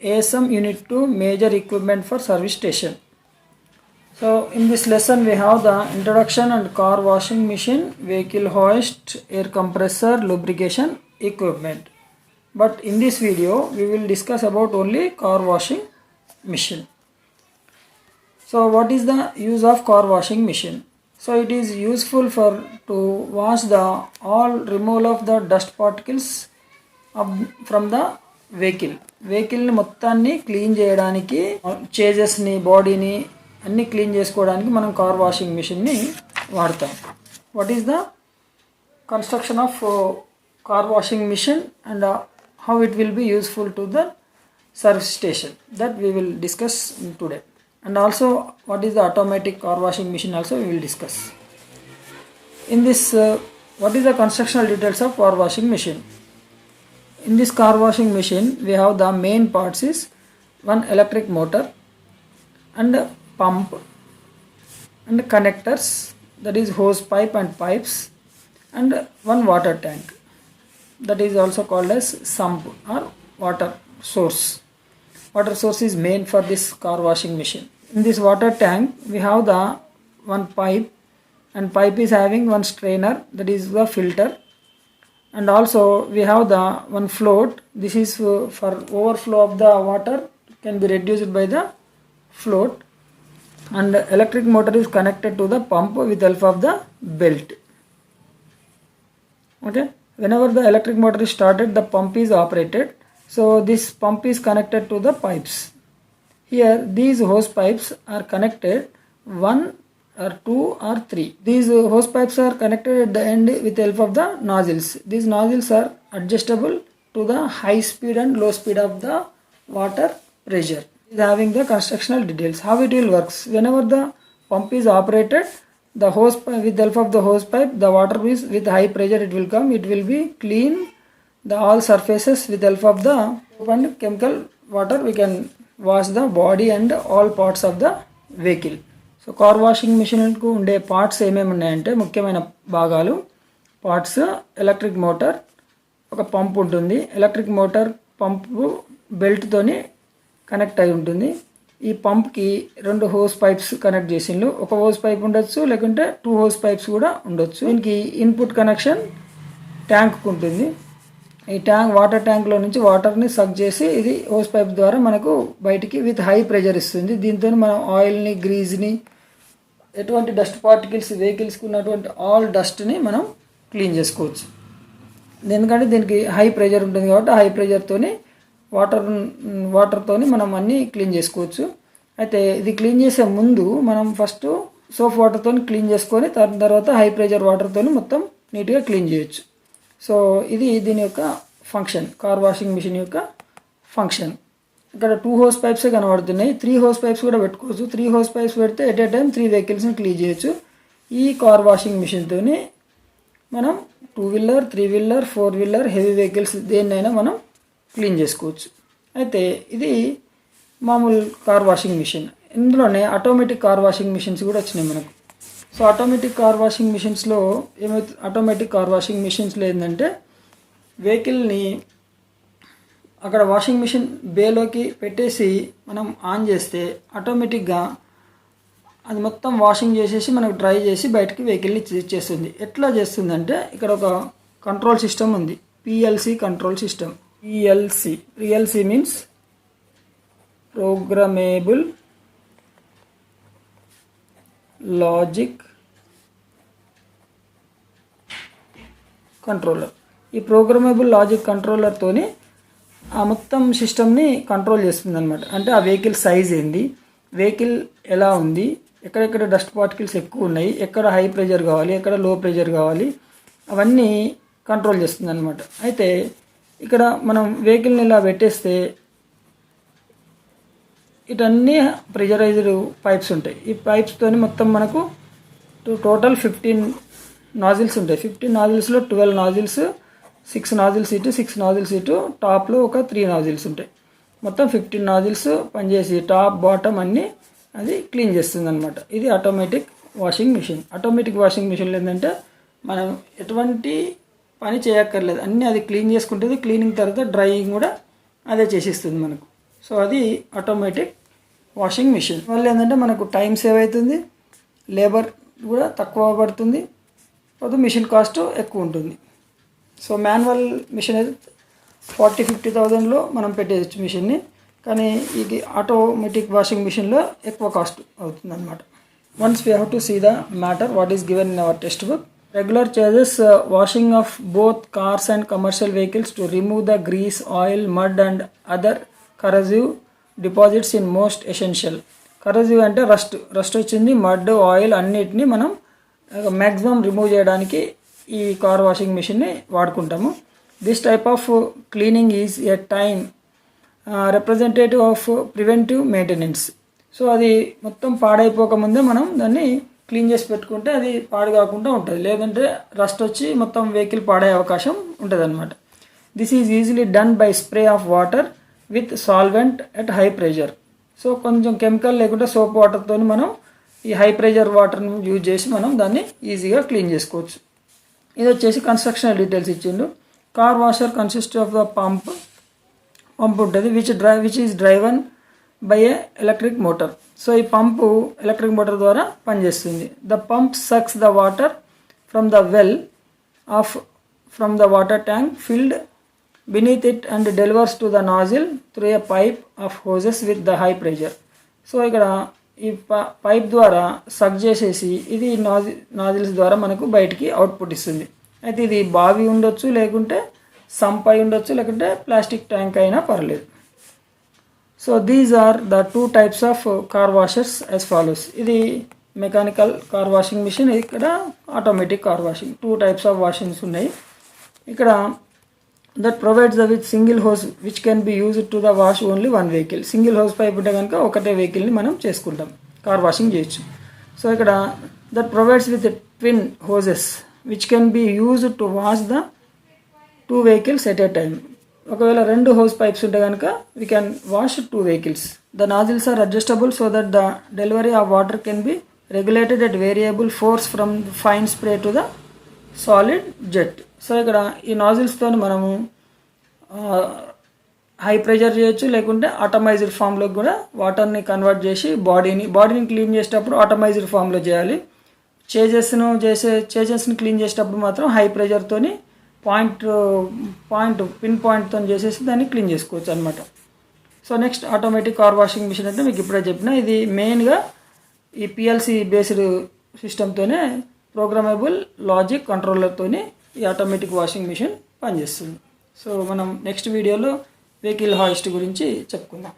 ASM Unit 2 Major Equipment for Service Station. So in this lesson we have the introduction and car washing machine, vehicle hoist, air compressor, lubrication equipment. But in this video we will discuss about only car washing machine. So what is the use of car washing machine? So it is useful to wash the all removal of the dust particles from the vehicle ని మొత్తాన్ని clean చేయడానికి, chases ని, బాడీని అన్ని clean చేసుకోవడానికి మనం car washing machine ని వాడతాం. What is the construction of car washing machine and how it will be useful to the service station, that we will discuss today. And also what is the automatic car washing machine also we will discuss. In this what is the constructional details of car washing machine? In this car washing machine we have the main parts is one electric motor and pump and connectors, that is hose pipe and pipes, and one water tank, that is also called as sump or water source. Water source is main for this car washing machine. In this water tank we have the one pipe, and pipe is having one strainer, that is the filter, and also we have the one float. This is for overflow of the water can be reduced by the float, and electric motor is connected to the pump with help of the belt. Okay, whenever the electric motor is started, the pump is operated. So this pump is connected to the pipes. Here these hose pipes are connected, one or two or three. These hose pipes are connected at the end with the help of the nozzles. These nozzles are adjustable to the high speed and low speed of the water pressure. It is having the constructional details. How it will works? Whenever the pump is operated, the hose pipe, with the help of the hose pipe, the water is with high pressure it will come. It will be clean the all surfaces with the help of the and chemical water. We can wash the body and all parts of the vehicle. So car washing మిషన్కు ఉండే parts ఏమేమి ఉన్నాయంటే, ముఖ్యమైన భాగాలు parts: electric motor, ఒక pump ఉంటుంది. Electric motor pump బెల్ట్తోని connect అయి ఉంటుంది. ఈ పంప్కి రెండు హోస్ పైప్స్ కనెక్ట్ చేసిండ్రు. ఒక హోస్ పైప్ ఉండొచ్చు, లేకుంటే 2 హోస్ పైప్స్ కూడా ఉండొచ్చు. దీనికి ఇన్పుట్ కనెక్షన్ ట్యాంక్ ఉంటుంది. ఈ ట్యాంక్ వాటర్ ట్యాంక్లో నుంచి వాటర్ని సక్ చేసి ఇది హోస్ పైప్ ద్వారా మనకు బయటికి విత్ హై ప్రెషర్ ఇస్తుంది. దీంతో మనం ఆయిల్ని, గ్రీజ్ని, ఎటువంటి డస్ట్ పార్టికల్స్ వెహికల్స్కి ఉన్నటువంటి ఆల్ డస్ట్ని మనం క్లీన్ చేసుకోవచ్చు. ఎందుకంటే దీనికి హై ప్రెషర్ ఉంటుంది కాబట్టి హై ప్రెషర్తోని వాటర్తోని మనం అన్నీ క్లీన్ చేసుకోవచ్చు. అయితే ఇది క్లీన్ చేసే ముందు మనం ఫస్ట్ సోప్ వాటర్తో క్లీన్ చేసుకొని తర్వాత హై ప్రెషర్ వాటర్తో మొత్తం నీట్గా క్లీన్ చేయొచ్చు. సో ఇది దీని యొక్క ఫంక్షన్, కార్ వాషింగ్ మిషన్ యొక్క ఫంక్షన్. ఇక్కడ 2 హోస్ పైప్సే కనబడుతున్నాయి. 3 హోస్ పైప్స్ కూడా పెట్టుకోవచ్చు. 3 హోస్ పైప్స్ పెడితే ఎట్ ఏ టైం 3 వెహికల్స్ని క్లీన్ చేయొచ్చు. ఈ కార్ వాషింగ్ మిషన్తో మనం 2 wheeler, 3 wheeler, 4 wheeler, heavy vehicles దేన్నైనా మనం క్లీన్ చేసుకోవచ్చు. అయితే ఇది మామూలు కార్ వాషింగ్ మిషన్. ఇందులోనే ఆటోమేటిక్ కార్ వాషింగ్ మిషన్స్ కూడా వచ్చినాయి మనకు. సో ఆటోమేటిక్ కార్ వాషింగ్ మిషన్స్లో ఆటోమేటిక్ కార్ వాషింగ్ మిషన్స్లో ఏంటంటే, వెహికల్ని అక్కడ వాషింగ్ మిషన్ బేలోకి పెట్టేసి మనం ఆన్ చేస్తే ఆటోమేటిక్గా అది మొత్తం వాషింగ్ చేసేసి మనకు డ్రై చేసి బయటకి వెహికల్ని చేస్తుంది. ఎట్లా చేస్తుందంటే, ఇక్కడ ఒక కంట్రోల్ సిస్టమ్ ఉంది, PLC control system. PLC means programmable logic controller. ఈ ప్రోగ్రామబుల్ లాజిక్ కంట్రోలర్తోని ఆ మొత్తం సిస్టమ్ని కంట్రోల్ చేస్తుంది అనమాట. అంటే ఆ వెహికల్ సైజ్ ఏంది, వెహికల్ ఎలా ఉంది, ఎక్కడెక్కడ డస్ట్ పార్టికల్స్ ఎక్కువ ఉన్నాయి, ఎక్కడ హై ప్రెషర్ కావాలి, ఎక్కడ లో ప్రెషర్ కావాలి, అవన్నీ కంట్రోల్ చేస్తుంది అనమాట. అయితే ఇక్కడ మనం వెహికల్ని ఇలా పెట్టేస్తే ఇటన్నీ ప్రెషరైజ్డ్ పైప్స్ ఉంటాయి. ఈ పైప్స్తోని మొత్తం మనకు టోటల్ 15 నాజిల్స్ ఉంటాయి. 15 నాజిల్స్లో 12 నాజిల్స్, 6 నాజిల్స్ ఇటు, 6 నాజిల్స్ ఇటు, టాప్లో ఒక 3 నాజిల్స్ ఉంటాయి. మొత్తం 15 నాజిల్స్ పనిచేసి టాప్ బాటమ్ అన్నీ అది క్లీన్ చేస్తుంది అనమాట. ఇది automatic washing machine. Automatic washing మిషన్లో ఏంటంటే మనం ఎటువంటి పని చేయక్కర్లేదు, అన్నీ అది క్లీన్ చేసుకుంటుంది. క్లీనింగ్ తర్వాత డ్రైయింగ్ కూడా అదే చేసిస్తుంది మనకు. సో అది ఆటోమేటిక్ వాషింగ్ మిషన్ వల్ల ఏంటంటే మనకు టైం సేవ్ అవుతుంది, లేబర్ కూడా తక్కువ పడుతుంది, అది మిషన్ కాస్ట్ ఎక్కువ ఉంటుంది. సో మాన్యువల్ మిషన్ అయితే 40-50,000లో మనం పెట్టేయచ్చు మిషన్ని, కానీ ఇది ఆటోమేటిక్ వాషింగ్ మిషన్లో ఎక్కువ కాస్ట్ అవుతుంది అనమాట. Once we have to see the matter what is given in our textbook. Regular charges washing of both cars and commercial vehicles to remove the grease, oil, mud and other corrosive deposits in most essential. Corrosive అంటే rust వచ్చింది, mud, oil అన్నిటిని మనం maximum remove చేయడానికి ఈ car washing మిషన్ని వాడుకుంటాము. This type of cleaning is a time representative of preventive maintenance. So అది మొత్తం పాడైపోకముందే మనం దాన్ని క్లీన్ చేసి పెట్టుకుంటే అది పాడు కాకుండా ఉంటుంది, లేదంటే రస్ట్ వచ్చి మొత్తం వెహికల్ పాడే అవకాశం ఉంటుంది అనమాట. This is easily done by spray of water with solvent at high pressure. So కొంచెం కెమికల్ లేకుండా సోప్ వాటర్తో మనం ఈ హై ప్రెషర్ వాటర్ను యూజ్ చేసి మనం దాన్ని ఈజీగా క్లీన్ చేసుకోవచ్చు. ఇది వచ్చేసి కన్స్ట్రక్షన్ డీటెయిల్స్ ఇచ్చిండు. Car washer consist of the pump ఉంటుంది which is driven by a electric motor. So ఈ పంపు ఎలక్ట్రిక్ మోటార్ ద్వారా పనిచేస్తుంది. The pump sucks the water from the well from the water tank filled beneath it and delivers to the nozzle through a pipe of hoses with the high pressure. So ఇక్కడ ఈ pipe ద్వారా సక్ చేసేసి ఇది nozzles ద్వారా మనకు బయటికి output ఇస్తుంది. అయితే ఇది బావి ఉండొచ్చు, లేకుంటే సంప్ అయి ఉండొచ్చు, లేకుంటే ప్లాస్టిక్ ట్యాంక్ అయినా పర్లేదు. So these are the 2 types of car washers as follows. ఇది మెకానికల్ కార్ వాషింగ్ మిషన్, ఇక్కడ automatic car washing. 2 types of washings ఉన్నాయి. ఇక్కడ that provides the with single hose which can be used to the wash only one vehicle. Single hose pipe ఉంటే కనుక ఒకటే వెహికల్ని మనం చేసుకుంటాం, కార్ వాషింగ్ చేయొచ్చు. సో ఇక్కడ that provides with twin hoses which can be used to wash the 2 vehicles at a time. ఒకవేళ 2 hose pipes ఉంటే కనుక we can wash 2 vehicles. The nozzles are adjustable so that the delivery of water can be regulated at variable force from fine spray to the solid jet. So ఇక్కడ ఈ నాజిల్స్తో మనము high pressure చేయొచ్చు, లేకుంటే automated ఫామ్లోకి కూడా వాటర్ని convert చేసి బాడీని clean చేసేటప్పుడు ఆటోమైజ్డ్ ఫామ్లో చేయాలి. చేజెస్ని క్లీన్ చేసేటప్పుడు మాత్రం హై ప్రెషర్తో పిన్ పాయింట్తో చేసేసి దాన్ని క్లీన్ చేసుకోవచ్చు అనమాట. So next automatic car washing machine అంటే మీకు ఇప్పుడే చెప్పిన, ఇది మెయిన్గా ఈ పిఎల్సి బేస్డ్ సిస్టమ్తోనే ప్రోగ్రామబుల్ లాజిక్ కంట్రోలర్తోని ఈ ఆటోమేటిక్ వాషింగ్ మిషన్ పనిచేస్తుంది. సో మనం నెక్స్ట్ వీడియోలో వెహికల్ హాయిస్ట్ గురించి చెప్పుకుందాం.